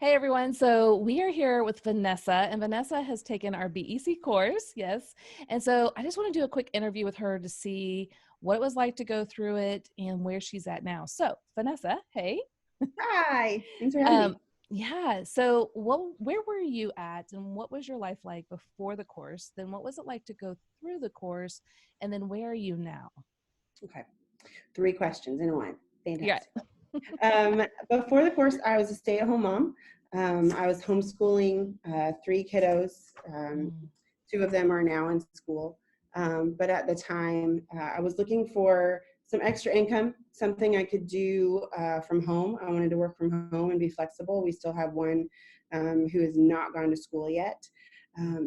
Hey everyone. So we are here with Vanessa, and Vanessa has taken our BEC course. Yes. And so I just want to do a quick interview with her to see what it was like to go through it and where she's at now. So, Vanessa, hey. Hi, thanks for having Um, me. yeah. So where were you at and what was your life like before the course? Then what was it like to go through the course? And then where are you now? Okay, three questions in one. Yeah. Fantastic. Before the course, I was a stay-at-home mom. I was homeschooling three kiddos. Mm, Two of them are now in school. But at the time, I was looking for some extra income, something I could do from home. I wanted to work from home and be flexible. We still have one who has not gone to school yet.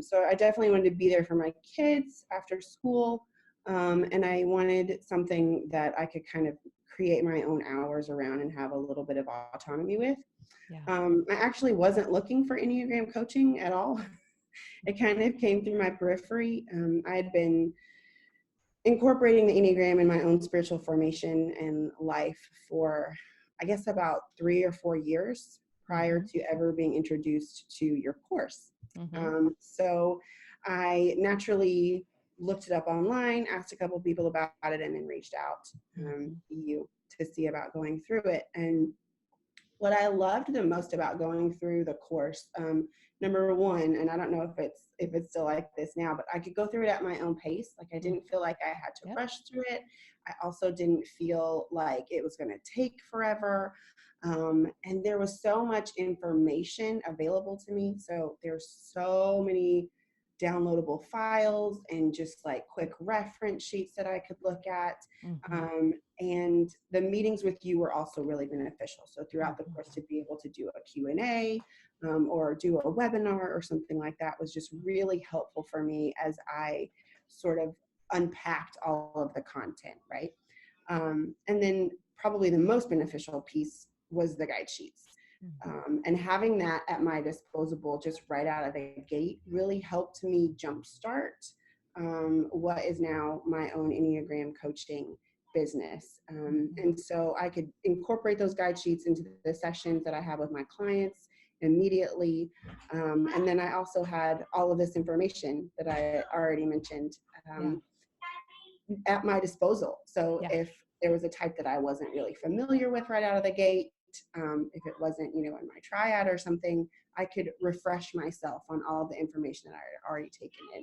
So I definitely wanted to be there for my kids after school. And I wanted something that I could kind of create my own hours around and have a little bit of autonomy with. yeah. I actually wasn't looking for Enneagram coaching at all. It kind of came through my periphery. I had been incorporating the Enneagram in my own spiritual formation and life for, I guess, about 3 or 4 years prior Mm-hmm. to ever being introduced to your course. Mm-hmm. So I naturally looked it up online, asked a couple people about it, and then reached out Mm-hmm. to you to see about going through it. And what I loved the most about going through the course, number one, and I don't know if it's still like this now, but I could go through it at my own pace. Like I Mm. didn't feel like I had to Yep. rush through it. I also didn't feel like it was going to take forever. And there was so much information available to me. So there's so many downloadable files and just like quick reference sheets that I could look at. Mm-hmm. And the meetings with you were also really beneficial. So throughout the Mm-hmm. course, to be able to do a Q&A or do a webinar or something like that was just really helpful for me as I sort of unpacked all of the content, right? And then probably the most beneficial piece was the guide sheets. Mm-hmm. And having that at my disposal just right out of the gate really helped me jumpstart what is now my own Enneagram coaching business. Mm-hmm. And so I could incorporate those guide sheets into the sessions that I have with my clients immediately. And then I also had all of this information that I already mentioned Yeah. at my disposal. So Yeah. if there was a type that I wasn't really familiar with right out of the gate, if it wasn't, in my triad or something, I could refresh myself on all the information that I had already taken in.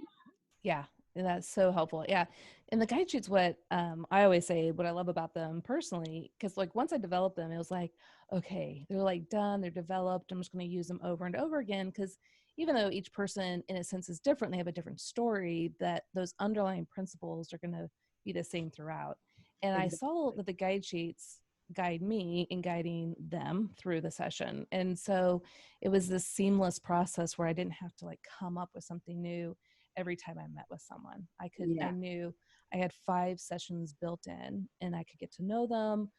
Yeah, and that's so helpful. Yeah, and the guide sheets, what I always say, what I love about them personally, because like once I developed them, it was like, okay, they're like done, they're developed. I'm just going to use them over and over again because even though each person in a sense is different, they have a different story. That those underlying principles are going to be the same throughout. And I saw Exactly. that the guide sheets guide me in guiding them through the session, and so it was this seamless process where I didn't have to like come up with something new every time I met with someone. I Yeah. knew I had 5 sessions built in and I could get to know them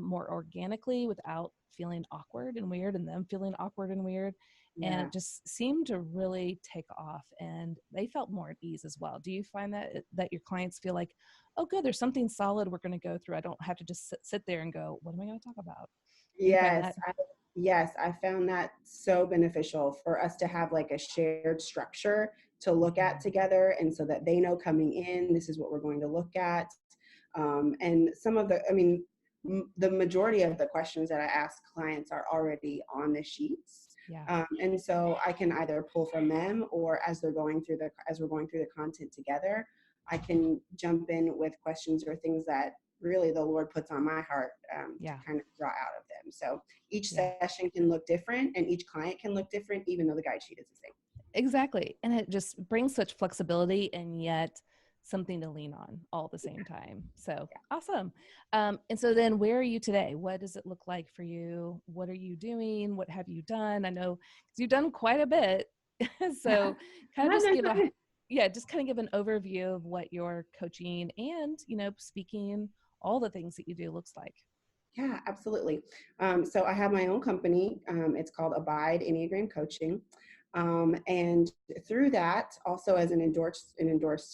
more organically without feeling awkward and weird and them feeling awkward and weird. And Yeah. it just seemed to really take off and they felt more at ease as well. Do you find that your clients feel like, oh, good, there's something solid we're going to go through. I don't have to just sit there and go, what am I going to talk about? Do you find Yes. that? Yes. I found that so beneficial for us to have like a shared structure to look at Mhm. together. And so that they know coming in, this is what we're going to look at. And some of the, I mean, the majority of the questions that I ask clients are already on the sheets. Yeah. And so I can either pull from them or as we're going through the content together, I can jump in with questions or things that really the Lord puts on my heart to Yeah. kind of draw out of them. So each Yeah. session can look different and each client can look different, even though the guide sheet is the same. Exactly. And it just brings such flexibility and yet something to lean on all at the same time. So awesome. And so then where are you today? What does it look like for you? What are you doing? What have you done? I know 'cause you've done quite a bit. So kind of just give a, yeah, just kind of give an overview of what your coaching and, speaking, all the things that you do looks like. Yeah, absolutely. So I have my own company. It's called Abide Enneagram Coaching. And through that, also as an endorsed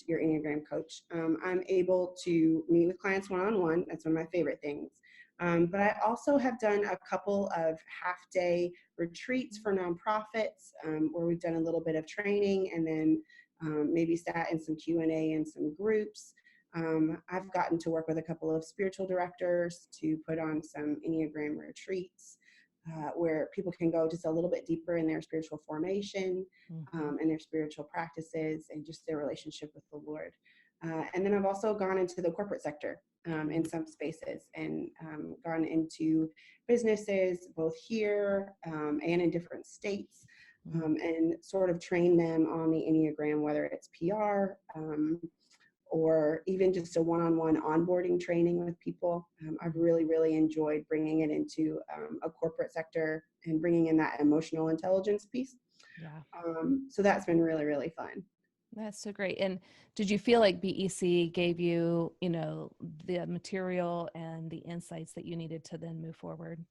your Enneagram coach, I'm able to meet with clients one-on-one. That's one of my favorite things. But I also have done a couple of half-day retreats for nonprofits where we've done a little bit of training and then maybe sat in some Q&A and some groups. I've gotten to work with a couple of spiritual directors to put on some Enneagram retreats where people can go just a little bit deeper in their spiritual formation Mm-hmm. and their spiritual practices and just their relationship with the Lord. And then I've also gone into the corporate sector in some spaces and gone into businesses both here and in different states and sort of train them on the Enneagram, whether it's PR or even just a one-on-one onboarding training with people. I've really, really enjoyed bringing it into a corporate sector and bringing in that emotional intelligence piece. Yeah. So that's been really, really fun. That's so great. And did you feel like BEC gave you, you know, the material and the insights that you needed to then move forward?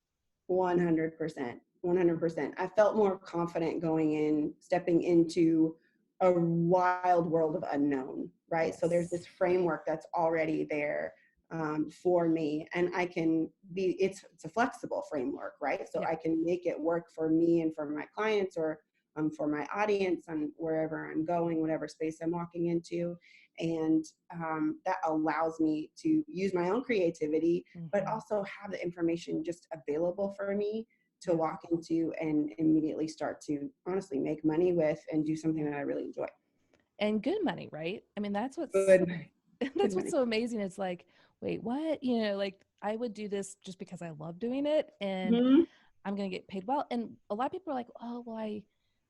100%. 100%. I felt more confident going in, stepping into a wild world of unknown, right? So there's Yes. this framework that's already there for me, and I can be, it's a flexible framework, right? So Yeah. I can make it work for me and for my clients or for my audience on wherever I'm going, whatever space I'm walking into. And that allows me to use my own creativity but Mm-hmm. also have the information just available for me to Yeah. walk into and immediately start to honestly make money with and do something Yeah. that I really enjoy. And good money, right? I mean, that's what's Good money. Good that's what's money. so amazing. It's like, wait, what? You know, like I would do this just because I love doing it and Mm-hmm. I'm going to get paid well. And a lot of people are like, oh, well,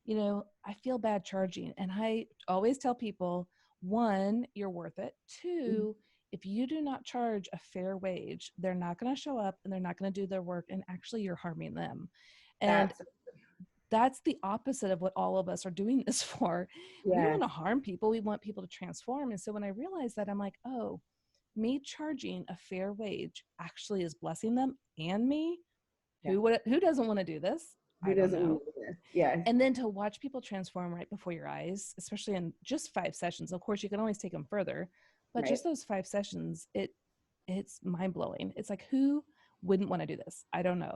you know, I feel bad charging. And I always tell people, one, you're worth it. Two, if you do not charge a fair wage, they're not going to show up and they're not going to do their work. And actually, you're harming them. And That's that's the opposite of what all of us are doing this for. We don't yes, want to harm people. We want people to transform. And so when I realized that, I'm like, oh, me charging a fair wage actually is blessing them and me. yeah. Who doesn't want to do this? Who I don't doesn't want know. to do this? Yes, And then to watch people transform right before your eyes, especially in just 5 sessions. Of course, you can always take them further, but right. just those 5 sessions, it's mind blowing. It's like who wouldn't want to do this? I don't know.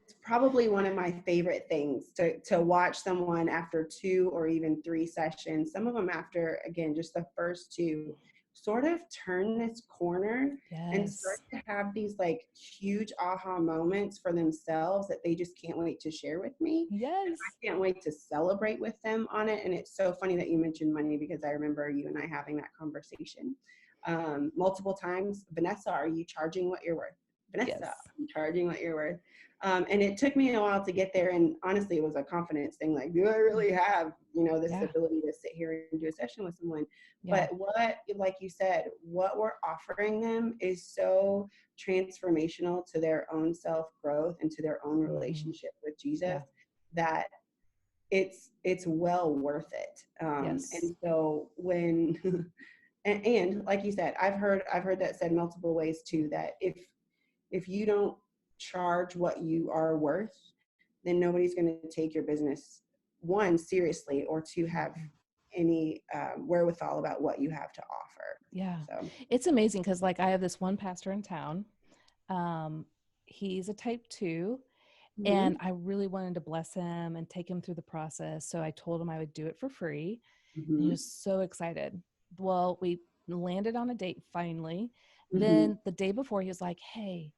It's probably one of my favorite things to watch someone after 2 or even 3 sessions, some of them after, again, just the first two, sort of turn this corner and start Yes. to have these like huge aha moments for themselves that they just can't wait to share with me. And Yes. I can't wait to celebrate with them on it. And it's so funny that you mentioned money because I remember you and I having that conversation multiple times. Vanessa, are you charging what you're worth? Vanessa, Yes. are you charging what you're worth? And it took me a while to get there. And honestly, it was a confidence thing. Like, do I really have, this Yeah. ability to sit here and do a session with someone? Yeah. But what, like you said, what we're offering them is so transformational to their own self growth and to their own Mm-hmm. relationship with Jesus Yeah. that it's well worth it. Yes. And so when and like you said, I've heard that said multiple ways too, that if you don't charge what you are worth, then nobody's going to take your business, one, seriously, or two, have Mm-hmm. any wherewithal about what you have to offer. Yeah. So, It's amazing because like I have this one pastor in town. Um, he's a type 2 and mm-hmm, I really wanted to bless him and take him through the process. So I told him I would do it for free. And he mm-hmm, was so excited. Well, we landed on a date finally. mm-hmm, Then the day before, he was like, hey,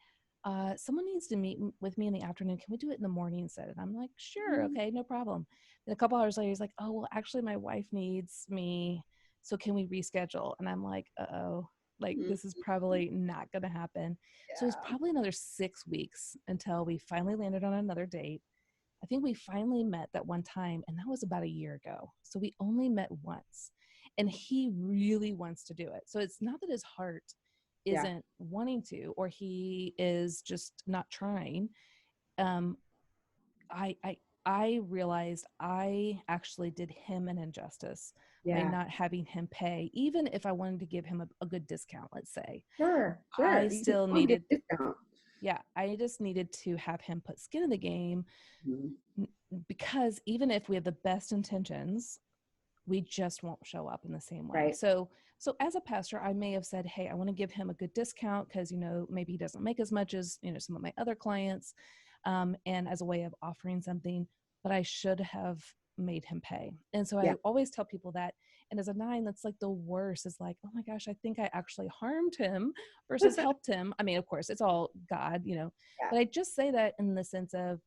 someone needs to meet with me in the afternoon. Can we do it in the morning instead? And I'm like, sure, okay, no problem. Then a couple hours later, he's like, oh, well, actually, my wife needs me. So can we reschedule? And I'm like, uh-oh, like mm-hmm, this is probably not going to happen. So it was yeah, probably another 6 weeks until we finally landed on another date. I think we finally met that one time, and that was about a year ago. So we only met once, and he really wants to do it. So it's not that his heart yeah, isn't wanting to, or he is just not trying. Um, I, I, I realized I actually did him an injustice by yeah. not having him pay, even if I wanted to give him a good discount, let's say. Sure, sure. I You can still always get needed, a discount. yeah, I just needed to have him put skin in the game Mm-hmm. because even if we have the best intentions, we just won't show up in the same way. Right. So So as a pastor, I may have said, hey, I want to give him a good discount because, maybe he doesn't make as much as, some of my other clients, and as a way of offering something, but I should have made him pay. And so Yeah. I always tell people that. And as a 9, that's like the worst, is like, oh my gosh, I think I actually harmed him versus helped him. I mean, of course, it's all God, Yeah. but I just say that in the sense of,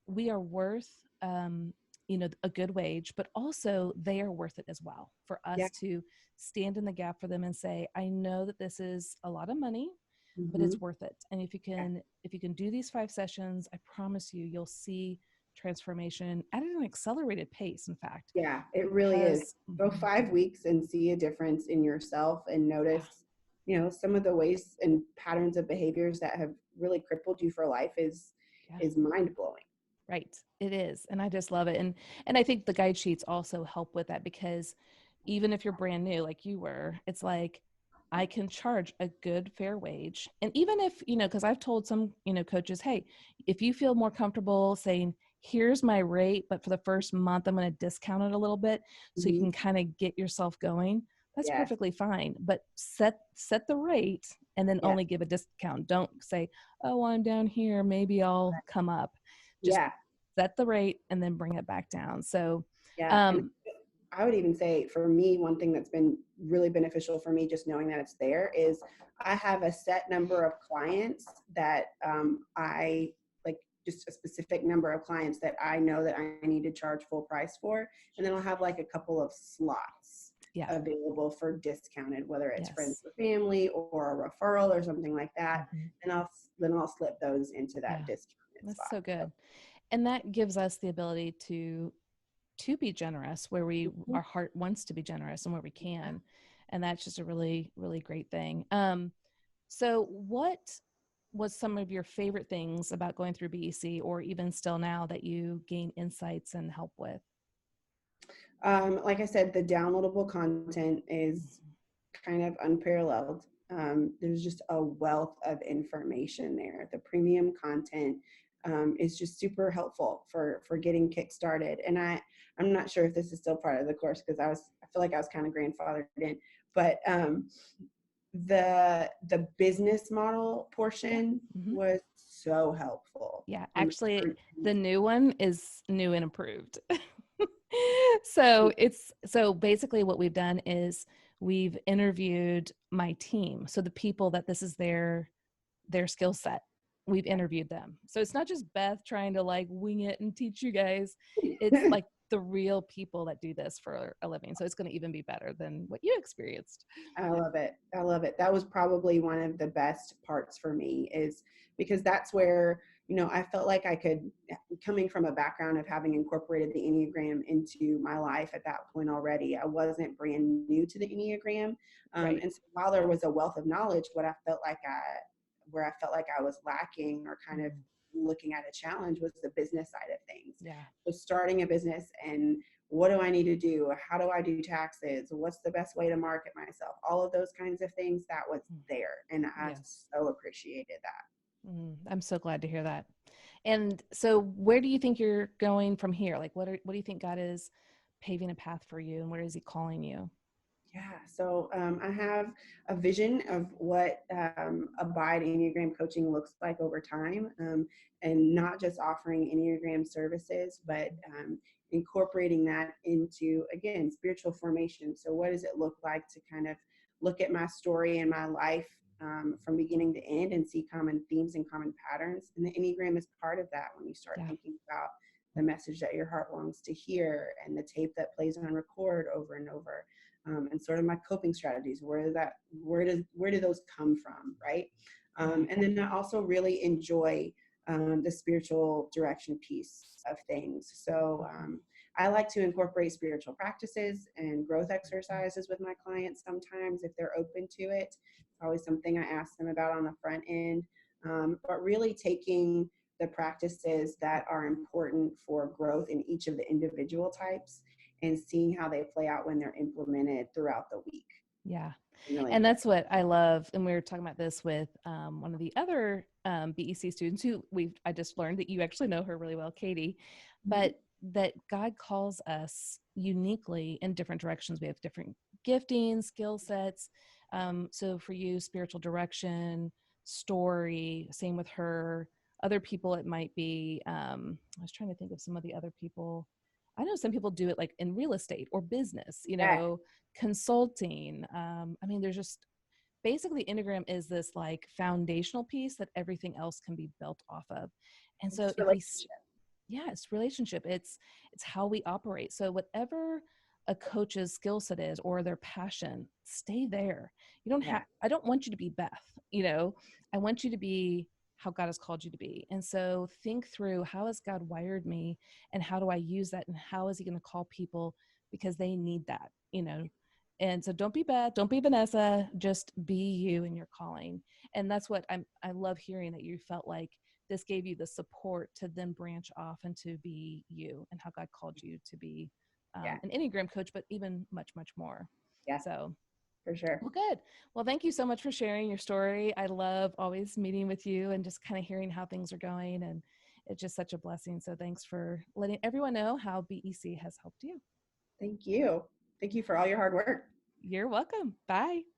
we are worth a good wage, but also they are worth it as well, for Yeah. us to stand in the gap for them and say, I know that this is a lot of money, but Mm-hmm. it's worth it. And if you can do these 5 sessions, I promise you'll see transformation at an accelerated pace, in fact. Yeah, it really is. Because Go 5 weeks and see a difference in yourself and yeah, notice, some of the ways and patterns of behaviors that have really crippled you for life yeah. is mind blowing. Right. It is. And I just love it. And I think the guide sheets also help with that, because even if you're brand new, like you were, it's like, I can charge a good fair wage. And even if, because I've told some, coaches, hey, if you feel more comfortable saying, here's my rate, but for the first month, I'm going to discount it a little bit so you Mm-hmm. can kind of get yourself going, that's Yes. perfectly fine. But set the rate and then Yes. only give a discount. Don't say, oh, I'm down here, maybe I'll come up. Just Yeah. set the rate and then bring it back down. So, Yeah. And um, I would even say, for me, one thing that's been really beneficial for me, just knowing that it's there, is I have a set number of clients that I like, just a specific number of clients that I know that I need to charge full price for. And then I'll have like a couple of slots yeah, available for discounted, whether it's friends yes. or family or a referral or something like that. Mhm. And I'll slip those into that Yeah, discounted that's spot. so good. And that gives us the ability to be generous where Mhm. our heart wants to be generous and where we can. And that's just a really, really great thing. So what was some of your favorite things about going through BEC, or even still now, that you gain insights and help with? Like I said, the downloadable content is Mhm. kind of unparalleled. There's just a wealth of information there. The premium content is just super helpful for getting kick-started. And I'm not sure if this is still part of the course, because I feel like I was kind of grandfathered in, but the business model Yeah. portion Mhm. was so helpful Yeah, on the actually, front the new one is new and improved. So basically what we've done is we've interviewed my team. So the people that this is their skill set. We've interviewed them. So it's not just Beth trying to like wing it and teach you guys. It's end. like the real people that do this for a living. So it's going to even be better than what you experienced. I love it. I love it. That was probably one of the best parts for me, is because that's where, I felt like I could, coming from a background of having incorporated the Enneagram into my life at that point already, I wasn't brand new to the Enneagram. Right. And so while there was a wealth of knowledge, where I felt like I was lacking or kind of Mm, looking at a challenge, was the business side of things. yeah. So starting a business, and what do I need to do? How do I do taxes? What's the best way to market myself? All of those kinds of things, that was Mm, there. And I yes. so appreciated that. I'm so glad to hear that. And so where do you think you're going from here? Like what do you think God is paving a path for you, and where is he calling you? Yeah, so I have a vision of what Abide Enneagram coaching looks like over time, and not just offering Enneagram services, but incorporating that into, again, spiritual formation. So, what does it look like to kind of look at my story and my life from beginning to end and see common themes and common patterns? And the Enneagram is part of that when you start Yeah. thinking about the message that your heart longs to hear and the tape that plays on record over and over. And sort of my coping strategies. Where do those come from, right? Yeah. And then I also really enjoy the spiritual direction piece of things. So I like to incorporate spiritual practices and growth exercises with my clients sometimes, if they're open to it. It's always something I ask them about on the front end. But really taking the practices that are important for growth in each of the individual types and seeing how they play out when they're implemented throughout the week. Yeah. I'm really And excited. that's what I love. And we were talking about this with one of the other BEC students who I just learned that you actually know her really well, Katie, Mhm. but that God calls us uniquely in different directions. We have different gifting, skill sets. So for you, spiritual direction, story, same with her. Other people, it might be, I was trying to think of some of the other people. I know some people do it like in real estate or business, Yeah. consulting. I mean, there's just basically Enneagram is this like foundational piece that everything else can be built off of. And It's so just if we, relationship. yeah, it's relationship. It's how we operate. So whatever a coach's skill set is or their passion, stay there. You don't Yeah. have, I don't want you to be Beth, I want you to be how God has called you to be. And so think through, how has God wired me and how do I use that, and how is he going to call people because they need that. And so don't be Beth, don't be Vanessa, just be you in your calling. And that's what I love hearing, that you felt like this gave you the support to then branch off and to be you and how God called you to be Yeah. an Enneagram coach, but even much, much more. Yeah. So, For sure. well, good. Well, thank you so much for sharing your story. I love always meeting with you and just kind of hearing how things are going. And it's just such a blessing. So thanks for letting everyone know how BEC has helped you. Thank you. Thank you for all your hard work. You're welcome. Bye.